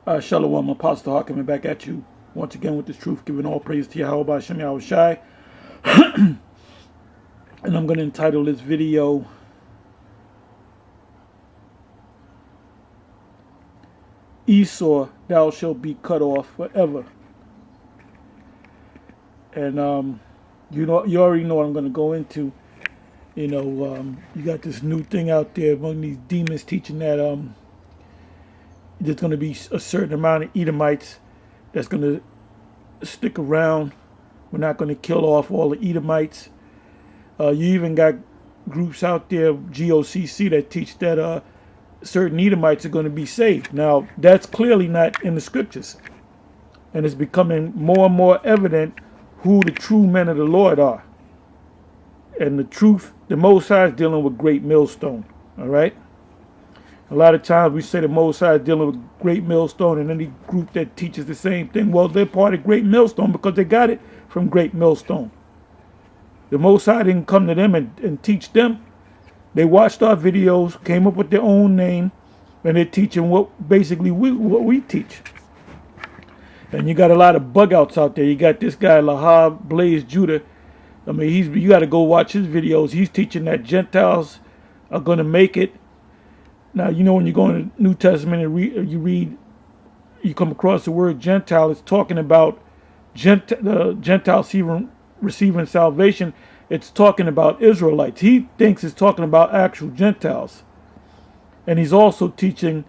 Shalom, Apostle Tahar coming back at you once again with this truth, giving all praise to Yahweh by Shem Yahweh Shai. And I'm going to entitle this video, Esau, thou shalt be cut off forever. And you already know what I'm going to go into. You got this new thing out there among these demons teaching that there's going to be a certain amount of Edomites that's going to stick around. We're not going to kill off all the Edomites. You even got groups out there, GOCC, that teach that certain Edomites are going to be saved. Now, that's clearly not in the scriptures. And it's becoming more and more evident who the true men of the Lord are. And the truth, the Most High is dealing with great millstone. All right? A lot of times we say the Most High is dealing with great millstone, and any group that teaches the same thing, well, they're part of great millstone because they got it from great millstone. The Most High didn't come to them and teach them. They watched our videos, came up with their own name, and they're teaching what we teach. And you got a lot of bug outs out there. You got this guy, Lahab Blaze Judah. I mean, you got to go watch his videos. He's teaching that Gentiles are going to make it. Now, when you go in the New Testament and you come across the word Gentile, it's talking about the Gentiles receiving salvation. It's talking about Israelites. He thinks it's talking about actual Gentiles. And he's also teaching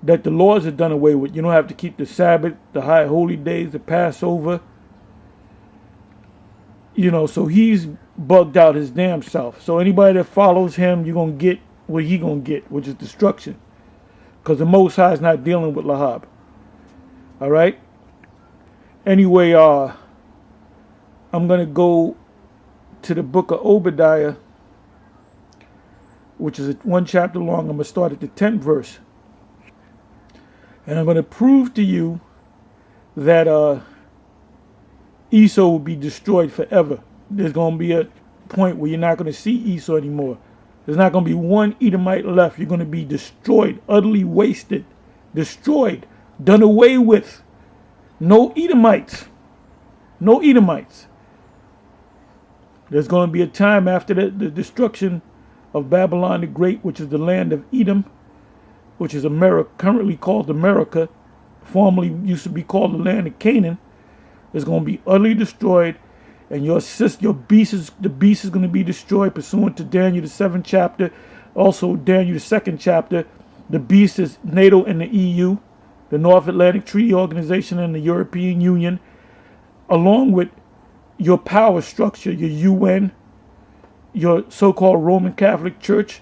that the laws are done away with. You don't have to keep the Sabbath, the high holy days, the Passover. So he's bugged out his damn self. So anybody that follows him, you're going to get what he going to get, which is destruction. Because the Most High is not dealing with Lahab. All right? Anyway, I'm going to go to the book of Obadiah, which is one chapter long. I'm going to start at the 10th verse. And I'm going to prove to you that Esau will be destroyed forever. There's going to be a point where you're not going to see Esau anymore. There's not going to be one Edomite left. You're going to be destroyed, utterly wasted, destroyed, done away with. No Edomites. No Edomites. There's going to be a time after the destruction of Babylon the Great, which is the land of Edom, which is America, currently called America, formerly used to be called the land of Canaan. Is going to be utterly destroyed, and the beast is going to be destroyed pursuant to Daniel the 7th chapter, also Daniel the 2nd chapter. The beast is NATO and the EU, the North Atlantic Treaty Organization, and the European Union, along with your power structure, your UN, your so-called Roman Catholic Church,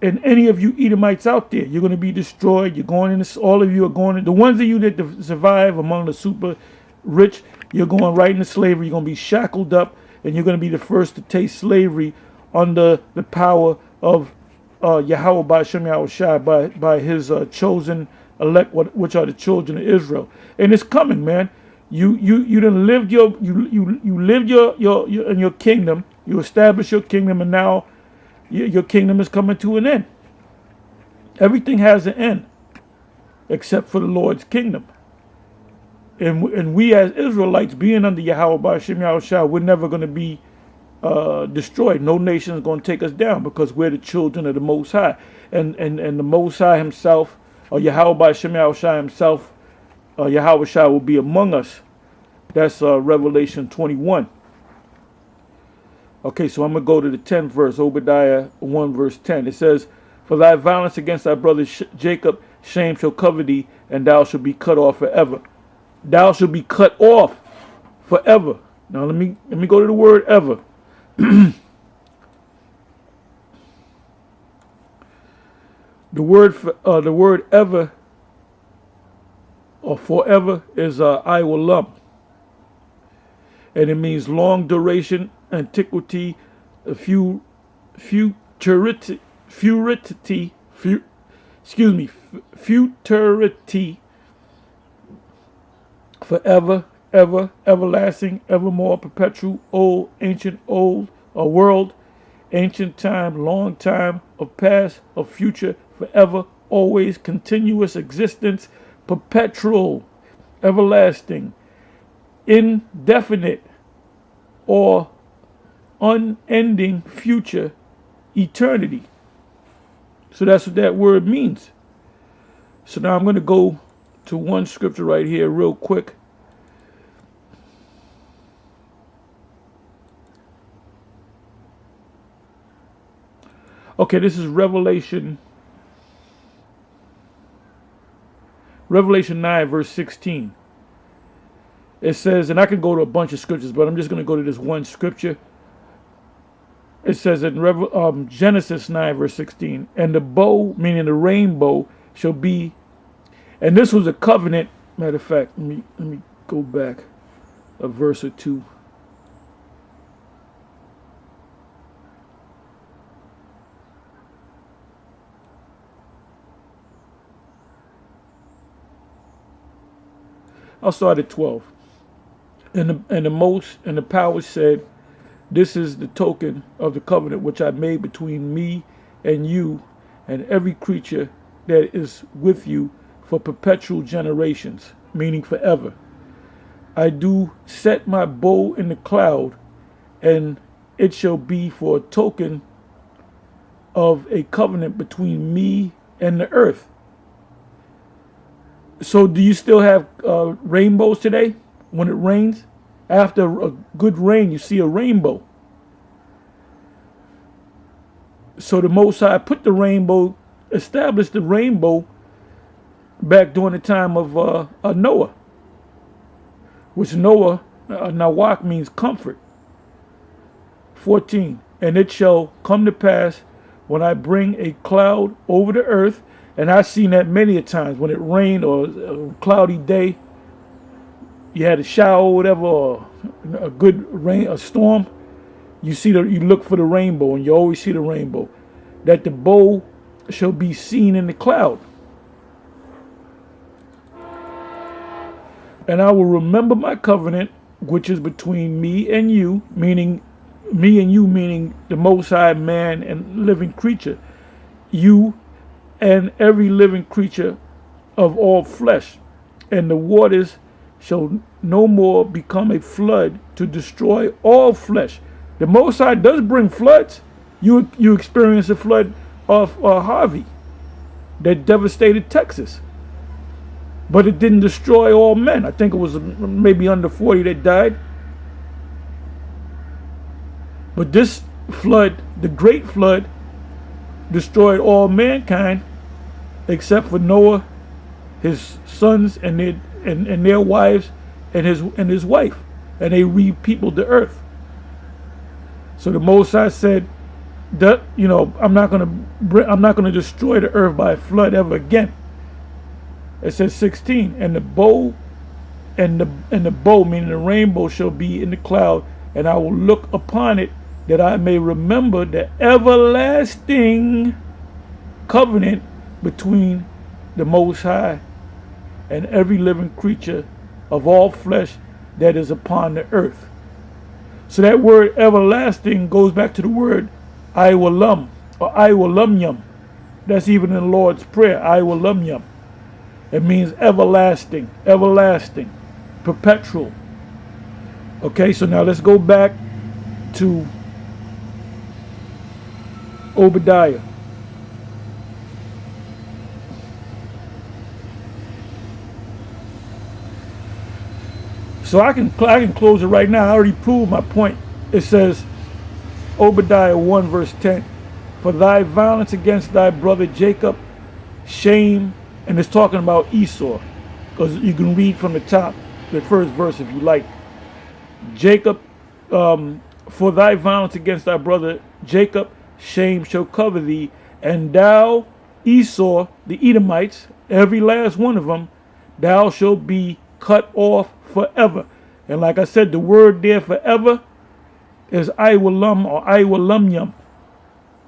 and any of you Edomites out there. You're going to be destroyed. You're going in. All of you are going in. The ones of you that survive among the super rich, you're going right into slavery. You're going to be shackled up, and you're going to be the first to taste slavery under the power of Yahweh by Shem Yahweh Shai, by his chosen elect, which are the children of Israel. And it's coming, man. You done lived you lived your in your kingdom. You established your kingdom, and now your kingdom is coming to an end. Everything has an end, except for the Lord's kingdom. And we as Israelites, being under Yahweh by Shem Yahweh Shai, we're never going to be destroyed. No nation is going to take us down because we're the children of the Most High. And the Most High himself, or Yahweh by Shem Yahweh Shai himself, Yahweh Shai will be among us. That's Revelation 21. Okay, so I'm going to go to the 10th verse, Obadiah 1 verse 10. It says, "For thy violence against thy brother Jacob, shame shall cover thee, and thou shalt be cut off forever." Thou shalt be cut off forever. Now let me go to the word ever. The word ever or forever is Iwalam. And it means long duration, antiquity, futurity, forever, ever, everlasting, evermore, perpetual, old, ancient, old, a world, ancient time, long time, of past, of future, forever, always, continuous existence, perpetual, everlasting, indefinite, or unending future eternity. So that's what that word means. So now I'm going to go to one scripture right here real quick. Okay, this is Revelation 9 verse 16. It says, and I can go to a bunch of scriptures, but I'm just going to go to this one scripture. It says in Genesis 9 verse 16, and the bow, meaning the rainbow, shall be, and this was a covenant. Matter of fact, let me go back a verse or two. I'll start at 12. And the power said, this is the token of the covenant which I made between me and you and every creature that is with you for perpetual generations, meaning forever. I do set my bow in the cloud, and it shall be for a token of a covenant between me and the earth. So do you still have rainbows today when it rains? After a good rain, you see a rainbow. So the Most High put the rainbow, established the rainbow back during the time of Noah, which Noah, Nawak means comfort. 14, and it shall come to pass when I bring a cloud over the earth, and I've seen that many a times when it rained or a cloudy day, you had a shower or whatever, or a good rain, a storm, you look for the rainbow, and you always see the rainbow, that the bow shall be seen in the cloud. And I will remember my covenant, which is between me and you, meaning the Most High, man and living creature, you and every living creature of all flesh, and the waters shall no more become a flood to destroy all flesh. The Most High does bring floods. You experienced a flood of Harvey that devastated Texas, but it didn't destroy all men. I think it was maybe under 40 that died. But this flood, the great flood, destroyed all mankind except for Noah, his sons, and their wives, and his wife, and they repeopled the earth. So the Most High said that, I'm not gonna destroy the earth by a flood ever again. It says 16, and the bow, meaning the rainbow, shall be in the cloud, and I will look upon it, that I may remember the everlasting covenant between the Most High and every living creature of all flesh that is upon the earth. So that word everlasting goes back to the word Iwalam, or Iwalamyam. That's even in the Lord's Prayer, Iwalamyam. It means everlasting, everlasting, perpetual. Okay, so now let's go back to Obadiah. So I can close it right now. I already proved my point. It says, Obadiah 1 verse 10, for thy violence against thy brother Jacob, shame, and it's talking about Esau, because you can read from the top, the first verse if you like. Jacob, for thy violence against thy brother Jacob, shame shall cover thee, and thou, Esau, the Edomites, every last one of them, thou shalt be cut off forever. And like I said, the word there forever is Iwalam or Iwalamyam,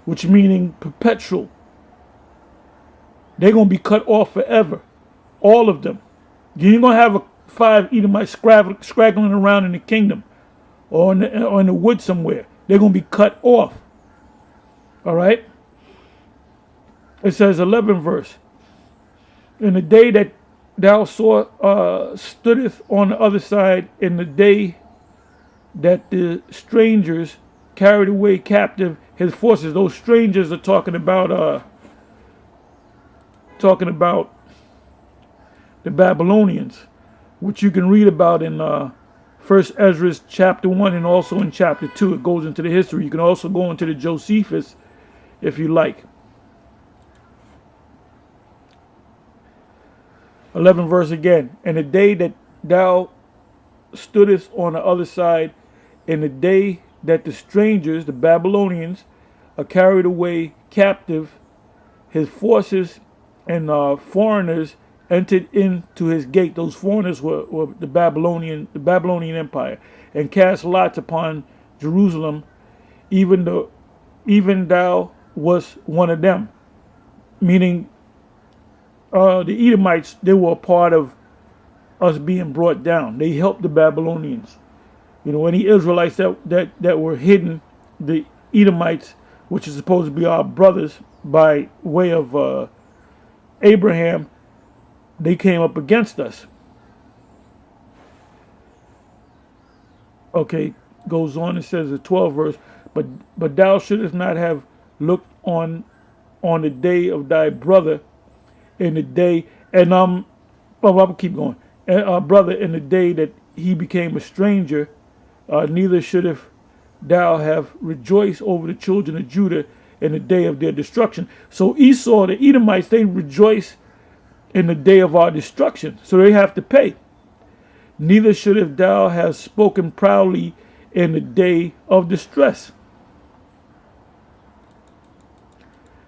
which meaning perpetual. They're going to be cut off forever. All of them. You ain't going to have 5 Edomites scraggling around in the kingdom or in the woods somewhere. They're going to be cut off. All right? It says 11 verse, In the day that thou stoodest on the other side, in the day that the strangers carried away captive his forces. Those strangers are talking about the Babylonians, which you can read about in First Ezra chapter 1 and also in chapter 2. It goes into the history. You can also go into the Josephus if you like. 11 verse again. And the day that thou stoodest on the other side, in the day that the strangers, the Babylonians, are carried away captive, his forces and foreigners entered into his gate. Those foreigners were the Babylonian Empire, and cast lots upon Jerusalem. Even thou was one of them. Meaning, the Edomites, they were a part of us being brought down. They helped the Babylonians. Any Israelites that were hidden, the Edomites, which is supposed to be our brothers by way of Abraham, they came up against us. Okay, goes on and says the 12th verse, but thou shouldest not have looked on the day of thy brother in the day, and I'll keep going. Brother, in the day that he became a stranger, neither shouldest thou have rejoiced over the children of Judah in the day of their destruction. So Esau, the Edomites, they rejoice in the day of our destruction, so they have to pay. Neither shouldest thou have spoken proudly in the day of distress.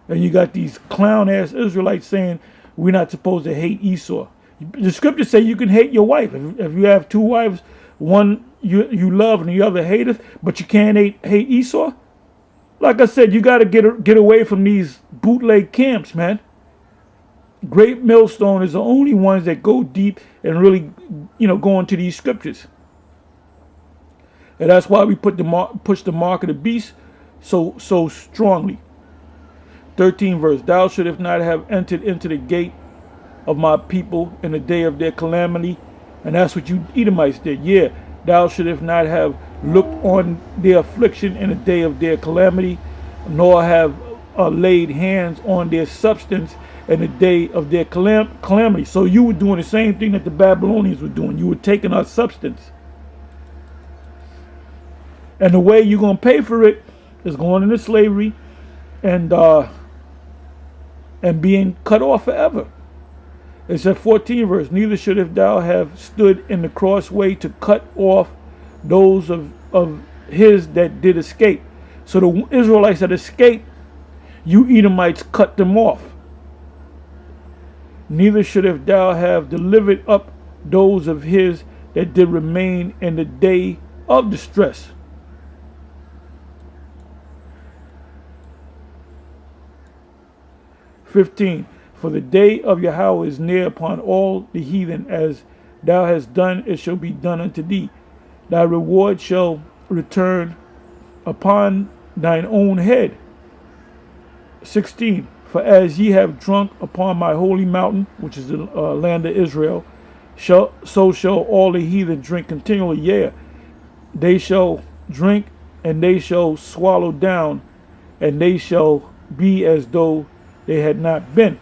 And you got these clown-ass Israelites saying we're not supposed to hate Esau. The scriptures say you can hate your wife. If you have two wives, one you love and the other hateth, but you can't hate Esau. Like I said, you got to get away from these bootleg camps, man. Great Millstone is the only ones that go deep and really, go into these scriptures. And that's why we push the mark of the beast so strongly. 13 verse, thou shouldst not have entered into the gate of my people in the day of their calamity. And that's what you Edomites did. Yeah, thou shouldst not have looked on their affliction in the day of their calamity, nor have laid hands on their substance in the day of their calamity. So you were doing the same thing that the Babylonians were doing. You were taking our substance. And the way you're going to pay for it is going into slavery and being cut off forever. It said 14 verse, neither shouldst thou have stood in the crossway to cut off those of his that did escape. So the Israelites that escaped, you Edomites cut them off. Neither shouldst thou have delivered up those of his that did remain in the day of distress. For the day of Yahweh is near upon all the heathen. As thou hast done, it shall be done unto thee. Thy reward shall return upon thine own head. 16. For as ye have drunk upon my holy mountain, which is the land of Israel, so shall all the heathen drink continually. Yeah, they shall drink, and they shall swallow down, and they shall be as though they had not been.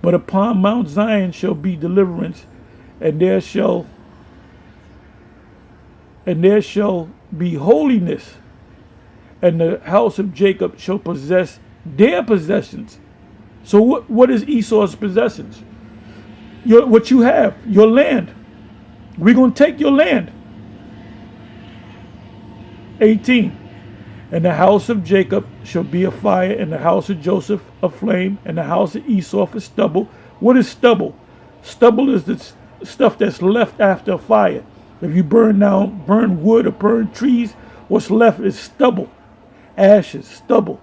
But upon Mount Zion shall be deliverance, and there shall be holiness, and the house of Jacob shall possess their possessions. So what is Esau's possessions? What you have, your land. We're going to take your land. 18. And the house of Jacob shall be a fire, and the house of Joseph a flame, and the house of Esau for stubble. What is stubble? Stubble is the stuff that's left after a fire. If you burn wood or burn trees, what's left is stubble, ashes, stubble.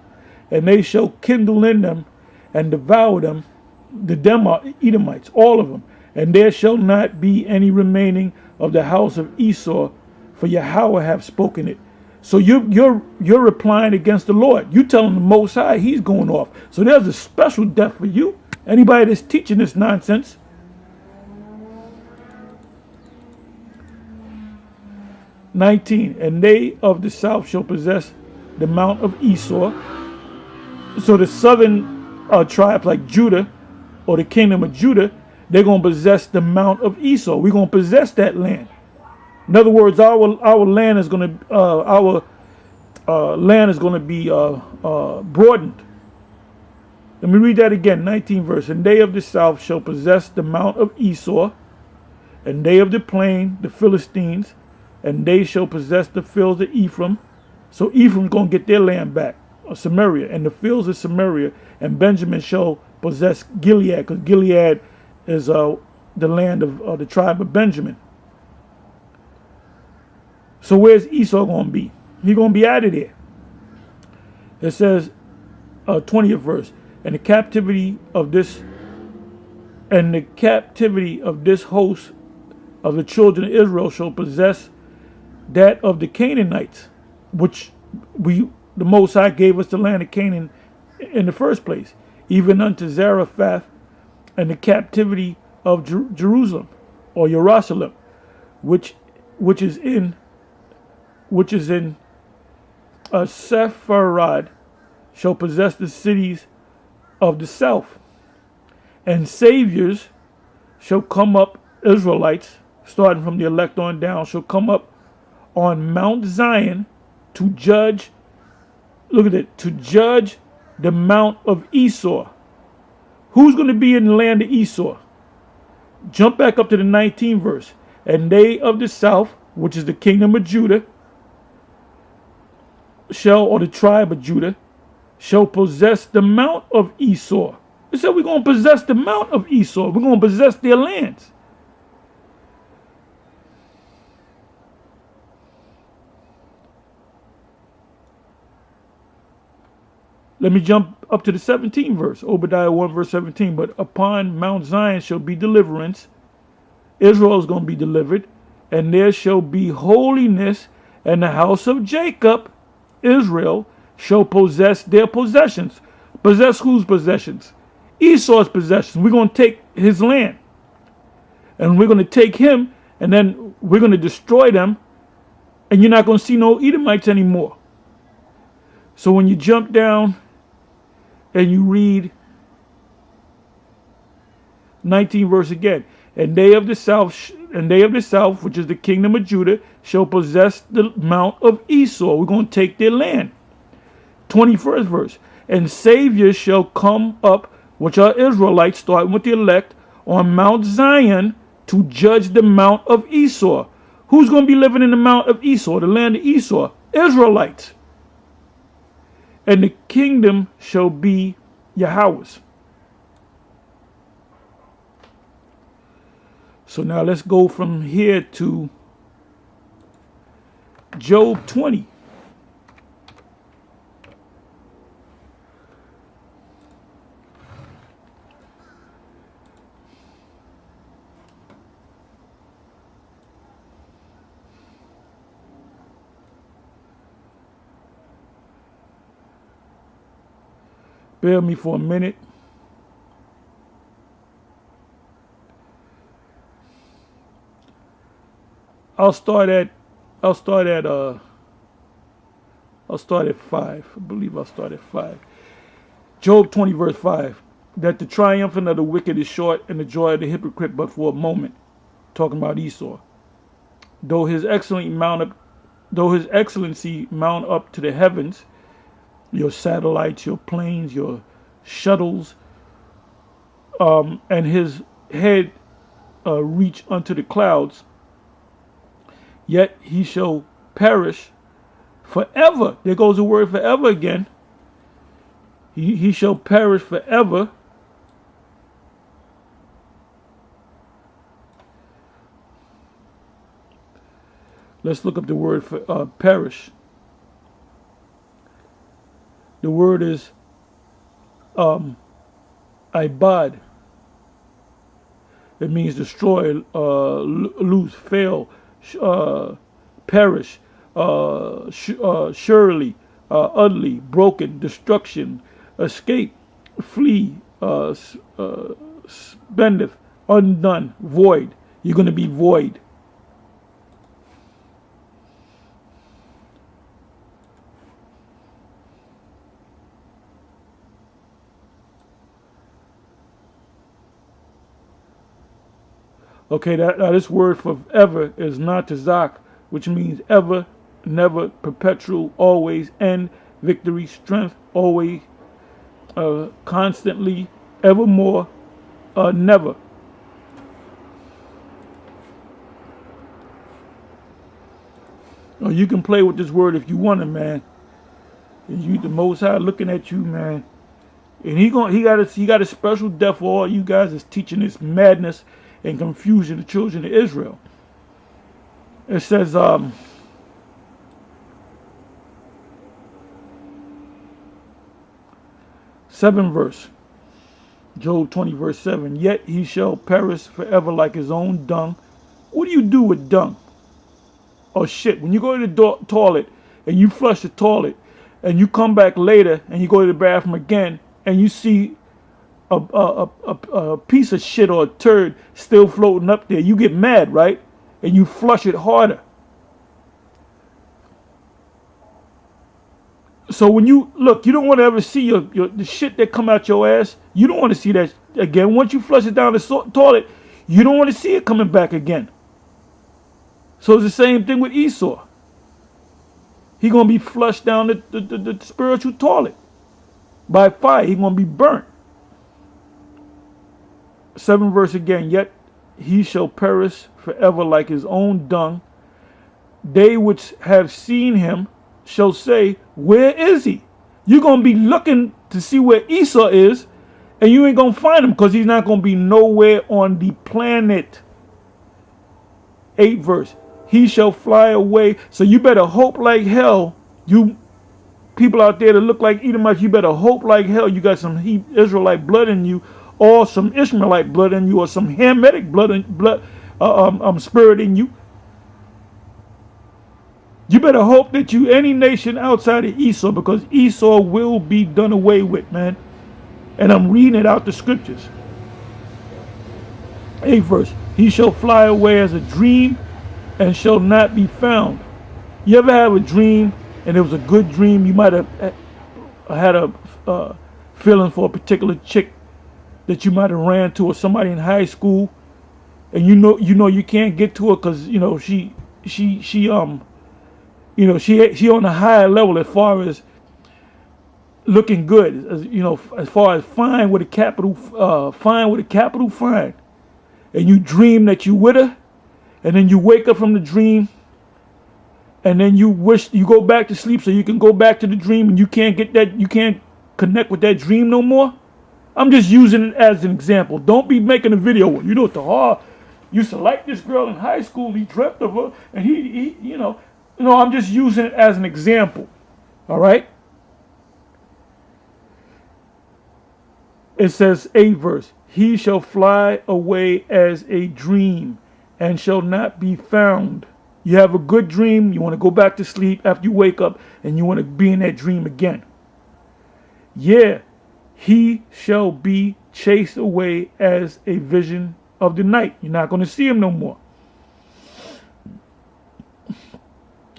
And they shall kindle in them and devour them. Them are Edomites, all of them. And there shall not be any remaining of the house of Esau, for Yahweh hath spoken it. So you're replying against the Lord. You telling the Most High He's going off. So there's a special death for you. Anybody that's teaching this nonsense. 19, and they of the south shall possess the mount of Esau. So the southern tribes like Judah or the kingdom of Judah, they're going to possess the mount of Esau. We're going to possess that land. In other words, our land is going to be broadened. Let me read that again. 19 verse. And they of the south shall possess the mount of Esau, and they of the plain, the Philistines, and they shall possess the fields of Ephraim. So Ephraim's going to get their land back, Samaria, and the fields of Samaria, and Benjamin shall possess Gilead, because Gilead is the land of the tribe of Benjamin. So where's Esau going to be? He's going to be out of there. It says, 20th verse, and the captivity of this host of the children of Israel shall possess that of the Canaanites, which the Most High gave us the land of Canaan in the first place, even unto Zarephath, and the captivity of Jerusalem or Jerusalem, which is in Sepharad, shall possess the cities of the south, and saviors shall come up, Israelites starting from the elect on down, shall come up on Mount Zion to judge. Look at it, to judge the mount of Esau. Who's going to be in the land of Esau? Jump back up to the 19th verse. And they of the south, which is the kingdom of Judah, or the tribe of Judah, shall possess the mount of Esau. It said we're going to possess the mount of Esau. We're going to possess their lands. Let me jump up to the 17th verse. Obadiah 1 verse 17. But upon Mount Zion shall be deliverance. Israel is going to be delivered. And there shall be holiness. And the house of Jacob, Israel, shall possess their possessions. Possess whose possessions? Esau's possessions. We're going to take his land. And we're going to take him. And then we're going to destroy them. And you're not going to see no Edomites anymore. So when you jump down and you read 19 verse again, and they of the south, which is the kingdom of Judah, shall possess the mount of Esau. We're going to take their land. 21st verse, and saviors shall come up, which are Israelites, starting with the elect, on Mount Zion to judge the mount of Esau. Who's going to be living in the mount of Esau, the land of Esau? Israelites. And the kingdom shall be Yahweh's. So now let's go from here to Job 20. Bear me for a minute. I'll start at 5. I believe I'll start at 5. Job 20 verse 5. That the triumphant of the wicked is short, and the joy of the hypocrite but for a moment. Talking about Esau. Though his excellency mount up to the heavens, your satellites, your planes, your shuttles, and his head reach unto the clouds, yet he shall perish forever. There goes the word forever again. He shall perish forever. Let's look up the word for perish. The word is ibad. It means destroy, lose, fail, perish. surely, utterly, broken, destruction, escape, flee, spendeth, undone, void. You're going to be void. Okay, now this word for ever is natazak, which means ever, never, perpetual, always, end, victory, strength, always, constantly, evermore, never. Or you can play with this word if you want it, man. And you, the Most High, looking at you, man. And he got a special death for all you guys that's teaching this madness and confusion to the children of Israel. It says, 7th verse, Job 20 verse 7. Yet he shall perish forever like his own dung. What do you do with dung? Oh shit, when you go to the toilet and you flush the toilet and you come back later and you go to the bathroom again and you see a piece of shit or a turd still floating up there, you get mad, right? And you flush it harder. So when you look, you don't want to ever see the shit that come out your ass. You don't want to see that again. Once you flush it down the toilet, you don't want to see it coming back again. So it's the same thing with Esau. He's going to be flushed down the spiritual toilet by fire. He's going to be burnt. 7th verse again. Yet he shall perish forever like his own dung. They which have seen him shall say, where is he? You're going to be looking to see where Esau is, and you ain't going to find him because he's not going to be nowhere on the planet. 8th verse. He shall fly away. So you better hope like hell. You people out there that look like Edomites, you better hope like hell you got some Israelite blood in you, or some Ishmaelite blood in you, or some Hamitic spirit in you. You better hope that you any nation outside of Esau, because Esau will be done away with, man. And I'm reading it out the scriptures. 8th verse. He shall fly away as a dream and shall not be found. You ever have a dream and it was a good dream? You might have had a feeling for a particular chick that you might have ran to, or somebody in high school, and you know you can't get to her because she on a higher level as far as looking good, as far as fine with a capital fine, and you dream that you with her, and then you wake up from the dream, and then you wish you go back to sleep so you can go back to the dream, and you can't connect with that dream no more. I'm just using it as an example. Don't be making a video. Tahar used to like this girl in high school. He dreamt of her, and he I'm just using it as an example. All right. It says 8th verse. He shall fly away as a dream and shall not be found. You have a good dream. You want to go back to sleep after you wake up, and you want to be in that dream again. Yeah. He shall be chased away as a vision of the night. You're not going to see him no more.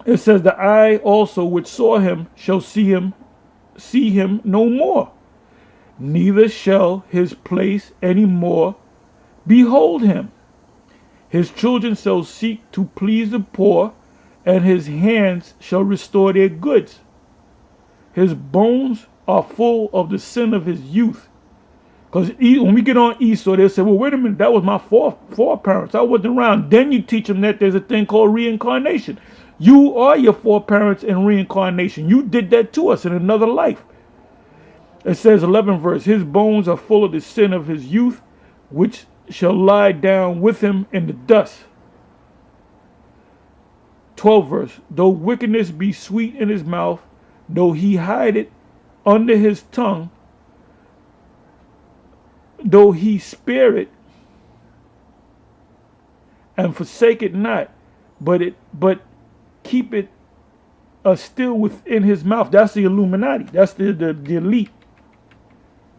It says, the eye also which saw him shall see him no more. Neither shall his place any more behold him. His children shall seek to please the poor, and his hands shall restore their goods. His bones are full of the sin of his youth. Because when we get on Esau, they'll say, well, wait a minute, that was my foreparents. I wasn't around. Then you teach them that there's a thing called reincarnation. You are your foreparents in reincarnation. You did that to us in another life. It says, 11th verse, his bones are full of the sin of his youth, which shall lie down with him in the dust. 12th verse, though wickedness be sweet in his mouth, though he hide it under his tongue, though he spare it and forsake it not, but keep it are still within his mouth. That's the Illuminati. That's the elite.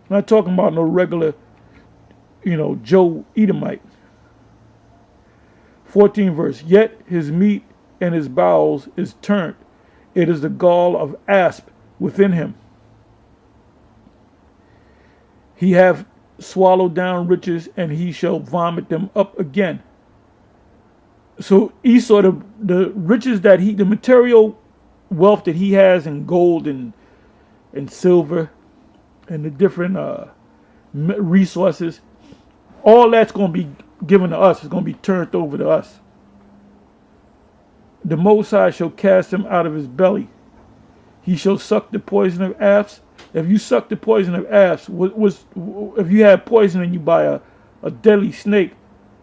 I'm not talking about no regular, Joe Edomite. 14 verse. Yet his meat and his bowels is turned. It is the gall of asp within him. He hath swallowed down riches, and he shall vomit them up again. So Esau, the riches that the material wealth that he has in gold and silver and the different resources, all that's going to be given to us. It's going to be turned over to us. The Most High shall cast him out of his belly. He shall suck the poison of asps. If you suck the poison of asps, if you have poison in you by a deadly snake,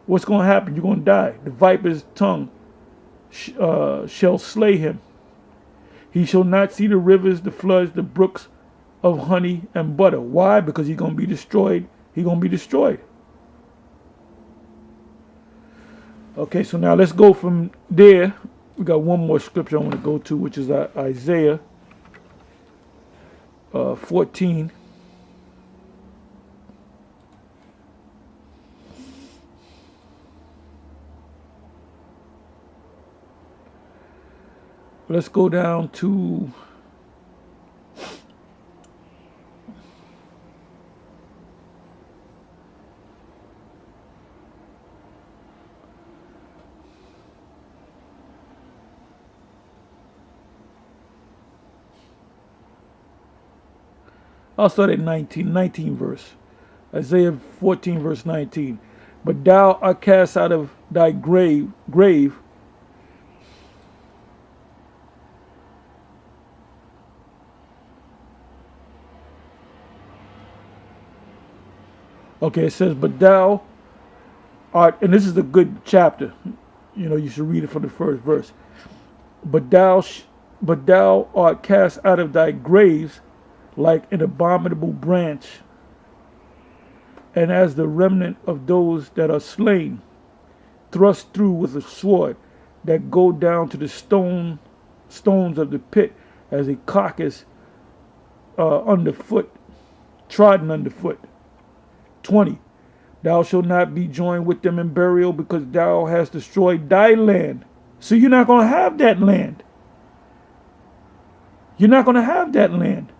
what's going to happen? You're going to die. The viper's tongue shall slay him. He shall not see the rivers, the floods, the brooks of honey and butter. Why? Because he's going to be destroyed. He's going to be destroyed. Okay, so now let's go from there. We got one more scripture I want to go to, which is Isaiah 14. Let's go down to I'll start at 19 verse. Isaiah 14 verse 19. But thou art cast out of thy grave. Okay, it says, but thou art, and this is a good chapter. You should read it from the first verse. But thou art cast out of thy graves like an abominable branch, and as the remnant of those that are slain, thrust through with a sword, that go down to the stones of the pit, as a carcass underfoot, trodden underfoot. 20. Thou shalt not be joined with them in burial, because thou hast destroyed thy land. So you're not going to have that land. You're not going to have that land.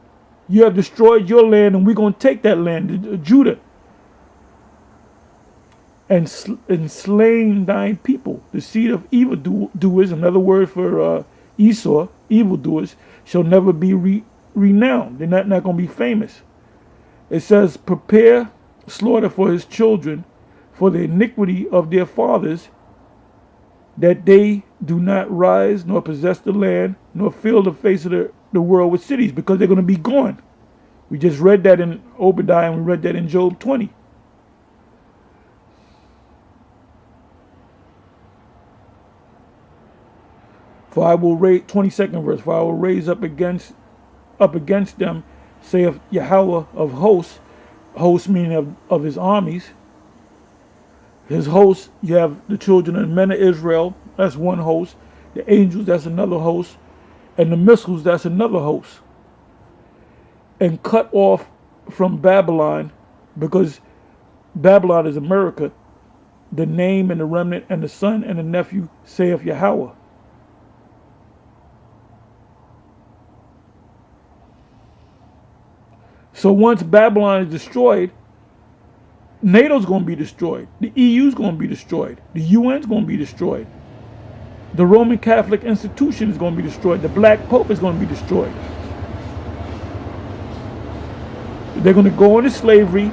You have destroyed your land, and we're going to take that land, Judah, and slain thine people. The seed of evildoers, another word for Esau, evildoers, shall never be renowned. They're not going to be famous. It says, prepare slaughter for his children, for the iniquity of their fathers, that they do not rise, nor possess the land, nor fill the face of the world with cities, because they're going to be gone. We just read that in Obadiah, and we read that in Job 20. For I will raise, 22nd verse, for I will raise up against them, saith Yahweh of hosts meaning of his armies. His hosts, you have the children and men of Israel, that's one host. The angels, that's another host. And the missiles, that's another host. And cut off from Babylon, because Babylon is America, the name and the remnant and the son and the nephew, saith Yahweh. So once Babylon is destroyed, NATO's going to be destroyed. The EU's going to be destroyed. The UN's going to be destroyed. The Roman Catholic institution is going to be destroyed. The Black Pope is going to be destroyed. They're going to go into slavery,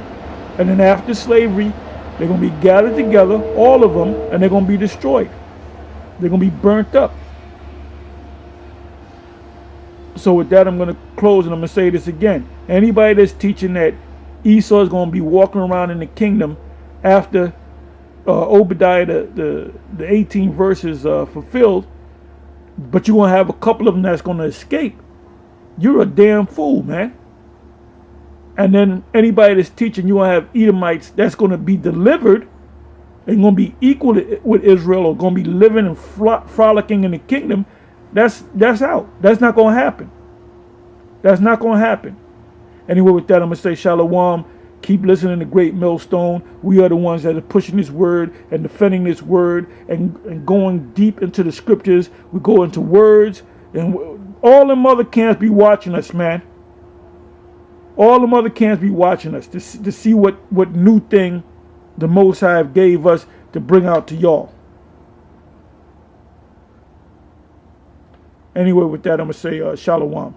and then after slavery, they're going to be gathered together, all of them, and they're going to be destroyed. They're going to be burnt up. So with that, I'm going to close, and I'm going to say this again. Anybody that's teaching that Esau is going to be walking around in the kingdom after Obadiah, the 18 verses fulfilled, but you're going to have a couple of them that's going to escape, you're a damn fool, man. And then anybody that's teaching you going to have Edomites that's going to be delivered and going to be equal with Israel, or going to be living and frolicking in the kingdom, That's out. That's not going to happen. That's not going to happen. Anyway, with that, I'm going to say shalom. Keep listening to Great Millstone. We are the ones that are pushing this word and defending this word and going deep into the scriptures. We go into words, and all them other camps be watching us, man. All them other camps be watching us to see what new thing the Most High gave us to bring out to y'all. Anyway, with that, I'm going to say shalom.